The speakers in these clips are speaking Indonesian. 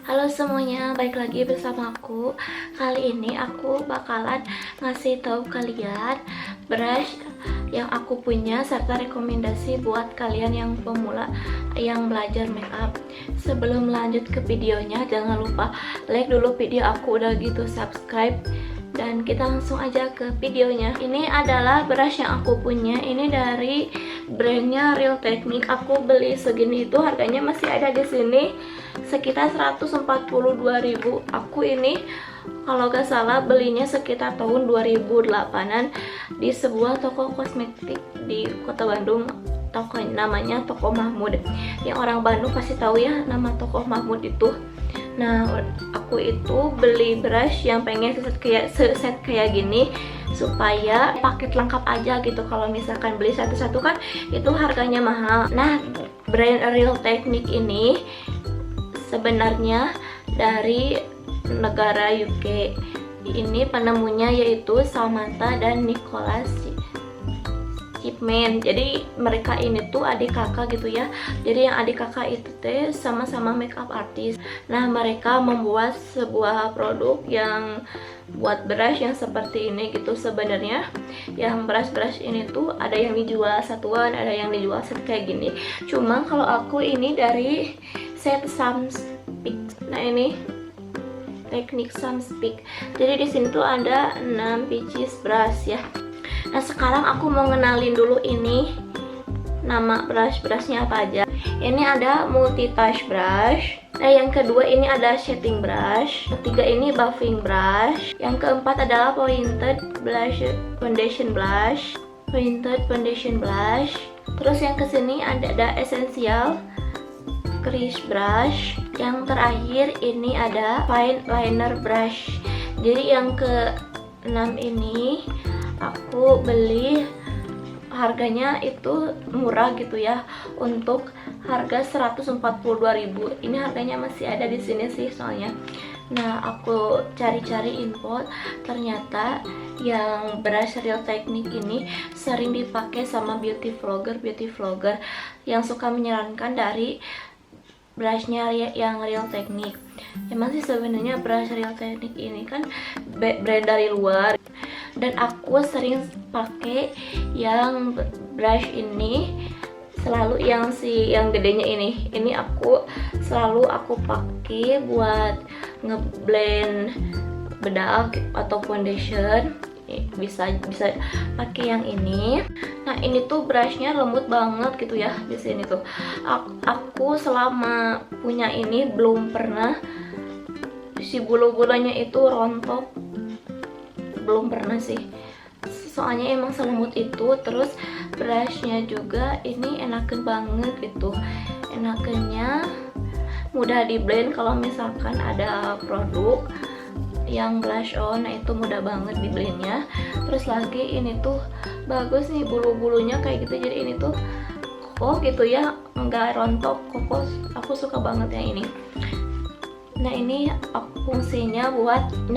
Halo semuanya, balik lagi bersama aku. Kali ini aku bakalan ngasih tahu kalian brush yang aku punya serta rekomendasi buat kalian yang pemula yang belajar makeup. Sebelum lanjut ke videonya, jangan lupa like dulu video aku, udah gitu subscribe. Dan kita langsung aja ke videonya. Ini adalah brush yang aku punya. Ini dari brandnya Real Technique. Aku beli segini itu harganya masih ada di sini sekitar 142.000. Aku ini kalau gak salah belinya sekitar tahun 2008an di sebuah toko kosmetik di Kota Bandung. Toko namanya Toko Mahmud. Yang orang Bandung pasti tahu ya nama Toko Mahmud itu. Nah, aku itu beli brush yang pengen set kayak gini supaya paket lengkap aja gitu. Kalau misalkan beli satu-satu kan itu harganya mahal. Nah, brand Real Technique ini sebenarnya dari negara UK. Ini penemunya yaitu Samantha dan Nicholas Chipman. Jadi mereka ini tuh adik kakak gitu ya. Jadi yang adik kakak itu teh sama-sama makeup artist. Nah, mereka membuat sebuah produk yang buat brush yang seperti ini gitu. Sebenarnya yang brush ini tuh ada yang dijual satuan, ada yang dijual set kayak gini. Cuma kalau aku ini dari set Samspeak. Nah, ini teknik Samspeak. Jadi di sini tuh ada 6 pieces brush ya. Nah, sekarang aku mau ngenalin dulu ini nama brushnya apa aja. Ini ada multitouch brush. Nah, yang kedua ini ada shading brush. Ketiga ini buffing brush. Yang keempat adalah pointed foundation blush. Terus yang kesini ada essential crease brush. Yang terakhir ini ada fine liner brush. Jadi yang ke-6 ini aku beli harganya itu murah gitu ya, untuk harga 142.000. Ini harganya masih ada di sini sih soalnya. Nah, aku cari-cari info, ternyata yang brush Real Technique ini sering dipakai sama beauty vlogger yang suka menyarankan dari brushnya yang Real Technique. Emang sih sebenarnya brush Real Technique ini kan brand dari luar, dan aku sering pakai yang brush ini selalu yang gedenya ini aku selalu pakai buat ngeblend bedak atau foundation. Bisa pakai yang ini. Nah, ini tuh brushnya lembut banget gitu ya. Di sini tuh aku selama punya ini belum pernah si bulu-bulunya itu rontok, belum pernah sih, soalnya emang selembut itu. Terus brushnya juga ini enakan banget gitu, enakannya mudah di blend. Kalau misalkan ada produk yang blush on, nah itu mudah banget di blendnya. Terus lagi ini tuh bagus nih bulu-bulunya kayak gitu, jadi ini tuh kokoh gitu ya, nggak rontok, kokoh. Aku suka banget yang ini. Nah, ini fungsinya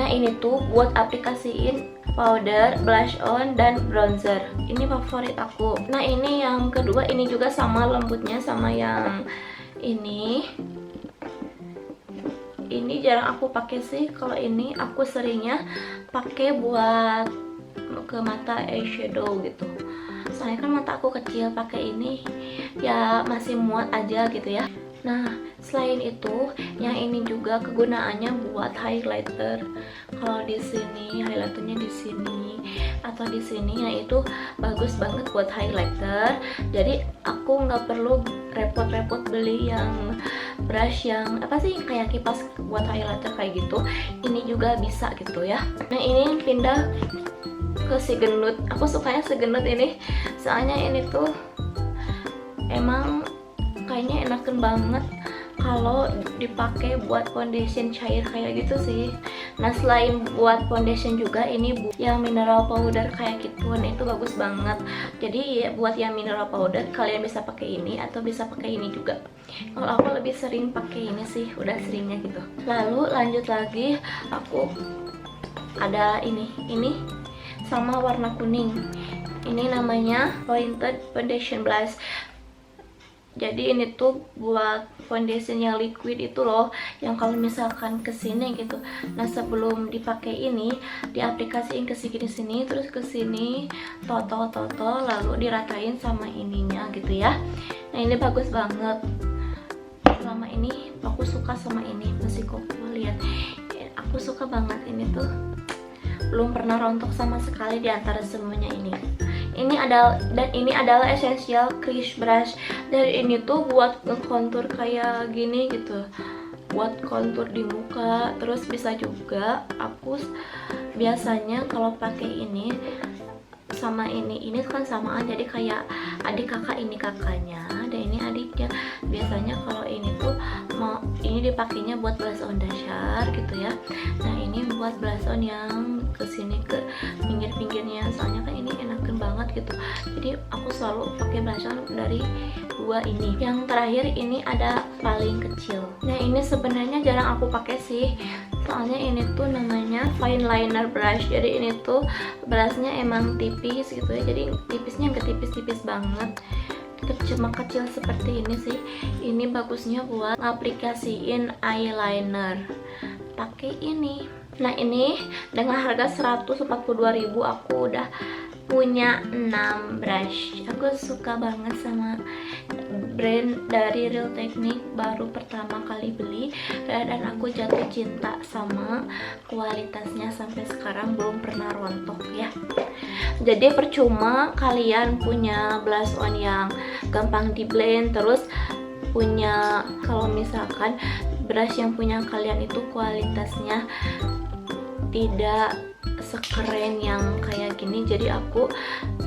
ini tuh buat aplikasiin powder, blush on, dan bronzer. Ini favorit aku. Nah, ini yang kedua, ini juga sama lembutnya sama yang ini. Ini jarang aku pakai sih. Kalau ini aku seringnya pakai buat ke mata eyeshadow gitu. Soalnya kan mata aku kecil, pakai ini ya masih muat aja gitu ya. Nah, selain itu, yang ini juga kegunaannya buat highlighter. Kalau di sini highlighternya di sini atau di sini, nah itu bagus banget buat highlighter. Jadi aku nggak perlu repot-repot beli yang brush yang apa sih kayak kipas buat highlighter kayak gitu. Ini juga bisa gitu ya. Nah, ini pindah ke si gendut. Aku sukanya si gendut ini, soalnya ini tuh emang kayaknya enakan banget kalau dipakai buat foundation cair kayak gitu sih. Nah, selain buat foundation juga ini yang mineral powder kayak gitu, nah itu bagus banget. Jadi ya, buat yang mineral powder kalian bisa pakai ini atau bisa pakai ini juga. Kalau aku lebih sering pakai ini sih, udah seringnya gitu. Lalu lanjut lagi, aku ada ini sama warna kuning. Ini namanya pointed foundation blush. Jadi ini tuh buat foundation yang liquid itu loh, yang kalau misalkan kesini gitu. Nah sebelum dipakai ini diaplikasiin ke sini terus ke sini, toto lalu diratain sama ininya gitu ya. Nah ini bagus banget. Selama ini aku suka sama ini, masih kok lihat. Aku suka banget ini tuh, belum pernah rontok sama sekali di antara semuanya ini. Ini adalah essential crease brush. Dan ini tuh buat ngekontur kayak gini gitu, buat kontur di muka. Terus bisa juga aku biasanya kalau pakai ini sama ini kan samaan, jadi kayak adik kakak, ini kakaknya dan ini adiknya. Biasanya kalau ini tuh ini dipakainya buat blush on dasar gitu ya. Nah ini buat blush on yang kesini ke pinggir-pinggirnya, soalnya kan ini enakan banget gitu. Jadi aku selalu pakai blush on dari dua ini. Yang terakhir ini ada paling kecil. Nah ini sebenarnya jarang aku pakai sih, soalnya ini tuh namanya fine liner brush. Jadi ini tuh brushnya emang tipis gitu ya, jadi tipisnya nggak tipis-tipis banget, cuma kecil seperti ini sih. Ini bagusnya buat ngaplikasiin eyeliner pakai ini. Nah ini dengan harga 142.000 aku udah punya 6 brush. Aku suka banget sama brand dari Real Technique, baru pertama kali beli dan aku jatuh cinta sama kualitasnya, sampai sekarang belum pernah rontok ya. Jadi percuma kalian punya blush on yang gampang di blend, terus punya, kalau misalkan brush yang punya kalian itu kualitasnya tidak sekeren yang kayak gini. Jadi aku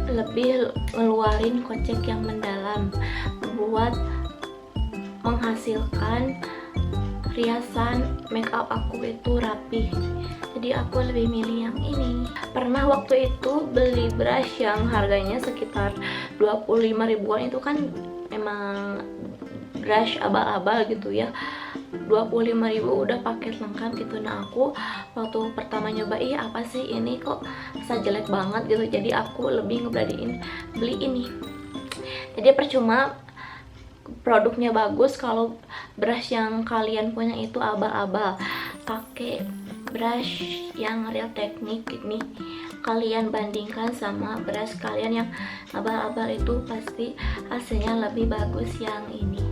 lebih ngeluarin kocek yang mendalam buat menghasilkan riasan makeup aku itu rapi. Jadi aku lebih milih yang ini. Pernah waktu itu beli brush yang harganya sekitar 25 ribuan, itu kan memang brush abal-abal gitu ya. 25.000 udah paket lengkap gitu. Nah aku waktu pertama nyoba, apa sih ini kok bisa jelek banget gitu. Jadi aku lebih ngeberaniin beli ini. Jadi percuma produknya bagus kalau brush yang kalian punya itu abal-abal. Pakai brush yang Real Technique ini, kalian bandingkan sama brush kalian yang abal-abal, itu pasti hasilnya lebih bagus yang ini.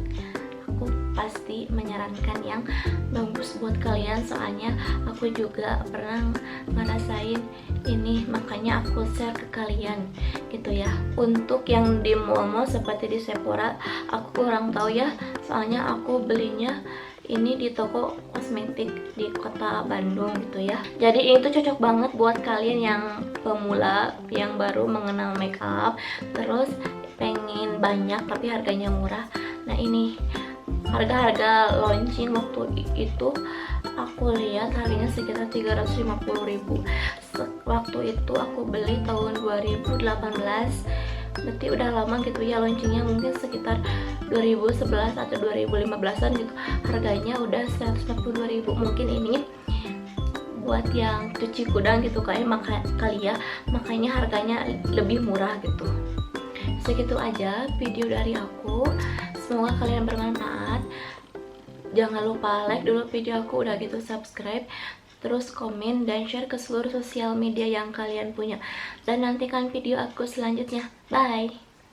Aku pasti menyarankan yang bagus buat kalian, soalnya aku juga pernah ngerasain ini, makanya aku share ke kalian gitu ya. Untuk yang di mall-mall seperti di Sephora aku kurang tahu ya, soalnya aku belinya ini di toko kosmetik di kota Bandung gitu ya. Jadi ini tuh cocok banget buat kalian yang pemula, yang baru mengenal makeup, terus pengen banyak tapi harganya murah. Nah ini harga-harga launching waktu itu aku lihat harganya sekitar 350.000. Waktu itu aku beli tahun 2018, berarti udah lama gitu ya launchingnya, mungkin sekitar 2011 atau 2015an gitu. Harganya udah 142.000. Mungkin ini buat yang cuci gudang gitu kali ya, makanya harganya lebih murah gitu. Segitu aja video dari aku, semoga kalian bermanfaat. Jangan lupa like dulu video aku, udah gitu subscribe, terus komen dan share ke seluruh sosial media yang kalian punya. Dan nantikan video aku selanjutnya. Bye.